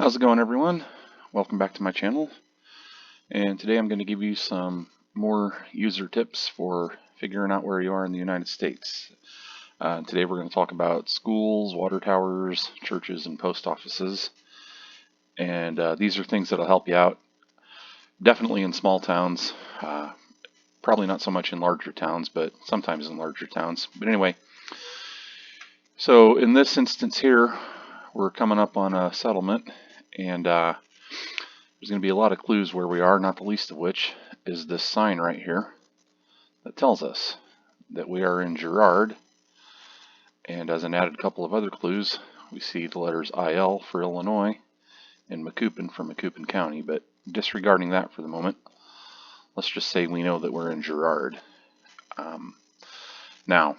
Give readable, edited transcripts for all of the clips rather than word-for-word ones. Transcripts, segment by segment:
How's it going, everyone? Welcome back to my channel, and today I'm going to give you some more user tips for figuring out where you are in the United States. Today we're going to talk about schools, water towers, churches, and post offices, and these are things that'll help you out definitely in small towns, probably not so much in larger towns, but sometimes in larger towns. But anyway, so in this instance here, we're coming up on a settlement, and there's going to be a lot of clues where we are, not the least of which is this sign right here that tells us that we are in Girard. And as an added couple of other clues, we see the letters IL for Illinois and Macoupin for Macoupin County. But disregarding that for the moment, let's just say we know that we're in Girard. Now,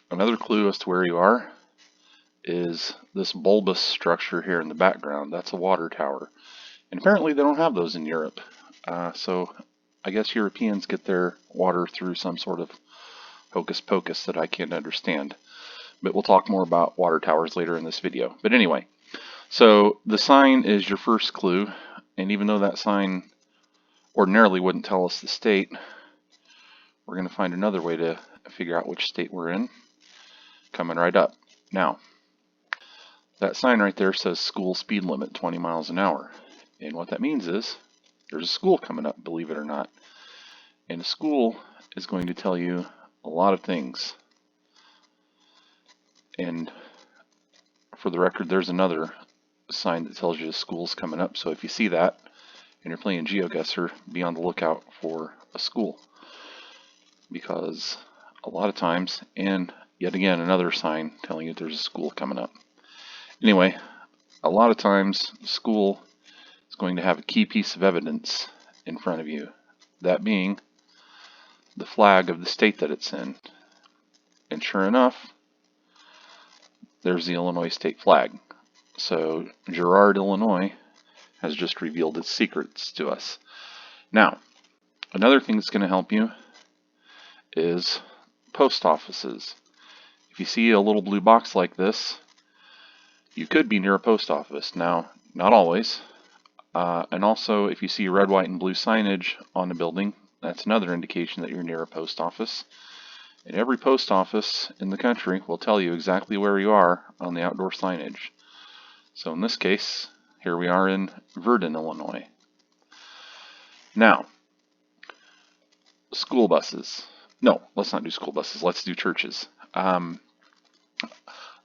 another clue as to where you are is this bulbous structure here in the background. That's a water tower. And apparently they don't have those in Europe. So I guess Europeans get their water through some sort of hocus pocus that I can't understand. But we'll talk more about water towers later in this video. But anyway, so the sign is your first clue. And even though that sign ordinarily wouldn't tell us the state, we're going to find another way to figure out which state we're in coming right up. Now, that sign right there says school speed limit 20 miles an hour. And what that means is there's a school coming up, believe it or not. And a school is going to tell you a lot of things. And for the record, there's another sign that tells you the school's coming up. So if you see that and you're playing Geoguessr, be on the lookout for a school. Because a lot of times, and yet again, another sign telling you there's a school coming up. Anyway, a lot of times, the school is going to have a key piece of evidence in front of you. That being the flag of the state that it's in. And sure enough, there's the Illinois state flag. So Girard, Illinois has just revealed its secrets to us. Now, another thing that's going to help you is post offices. If you see a little blue box like this, you could be near a post office. Now, not always. And also, if you see red, white, and blue signage on a building, that's another indication that you're near a post office. And every post office in the country will tell you exactly where you are on the outdoor signage. So in this case, here we are in Verdun, Illinois. Now, school buses. No, let's not do school buses. Let's do churches.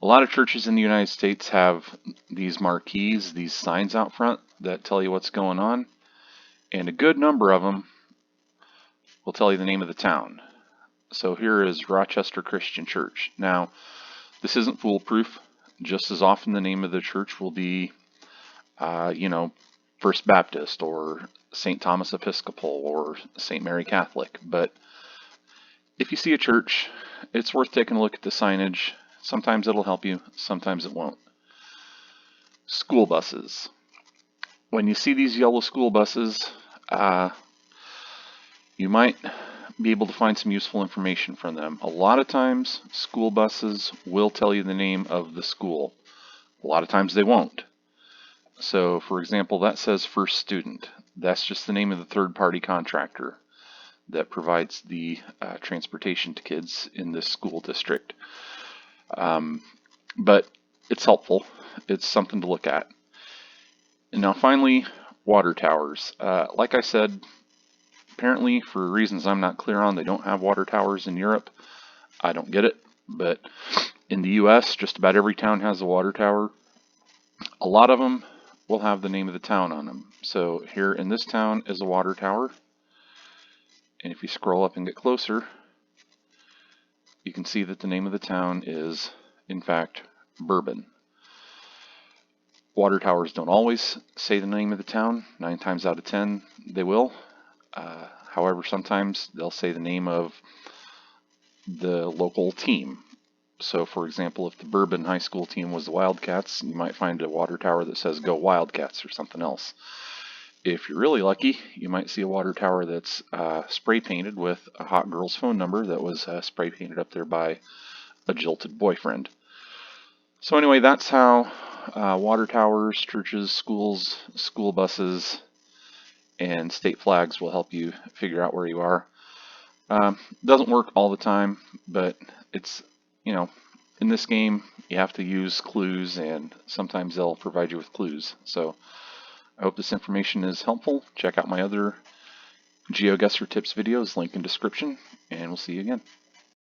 A lot of churches in the United States have these marquees, these signs out front that tell you what's going on. And a good number of them will tell you the name of the town. So here is Rochester Christian Church. Now, this isn't foolproof. Just as often the name of the church will be, First Baptist or St. Thomas Episcopal or St. Mary Catholic. But if you see a church, it's worth taking a look at the signage. Sometimes it'll help you, sometimes it won't. School buses. When you see these yellow school buses, you might be able to find some useful information from them. A lot of times, school buses will tell you the name of the school. A lot of times they won't. So, for example, that says First Student. That's just the name of the third-party contractor that provides the transportation to kids in this school district. But it's helpful. It's something to look at. And now finally, water towers. Like I said, apparently for reasons I'm not clear on, they don't have water towers in Europe. I don't get it. But in the US, just about every town has a water tower. A lot of them will have the name of the town on them. So here in this town is a water tower. And if you scroll up and get closer, you can see that the name of the town is, in fact, Bourbon. Water towers don't always say the name of the town. 9 times out of 10, they will. However, sometimes they'll say the name of the local team. So, for example, if the Bourbon High School team was the Wildcats, you might find a water tower that says Go Wildcats or something else. If you're really lucky, you might see a water tower that's spray painted with a hot girl's phone number that was spray painted up there by a jilted boyfriend. So anyway, that's how water towers, churches, schools, school buses, and state flags will help you figure out where you are. Doesn't work all the time, but it's, you know, in this game you have to use clues, and sometimes they'll provide you with clues. So I hope this information is helpful. Check out my other Geoguessr tips videos, link in description, and we'll see you again.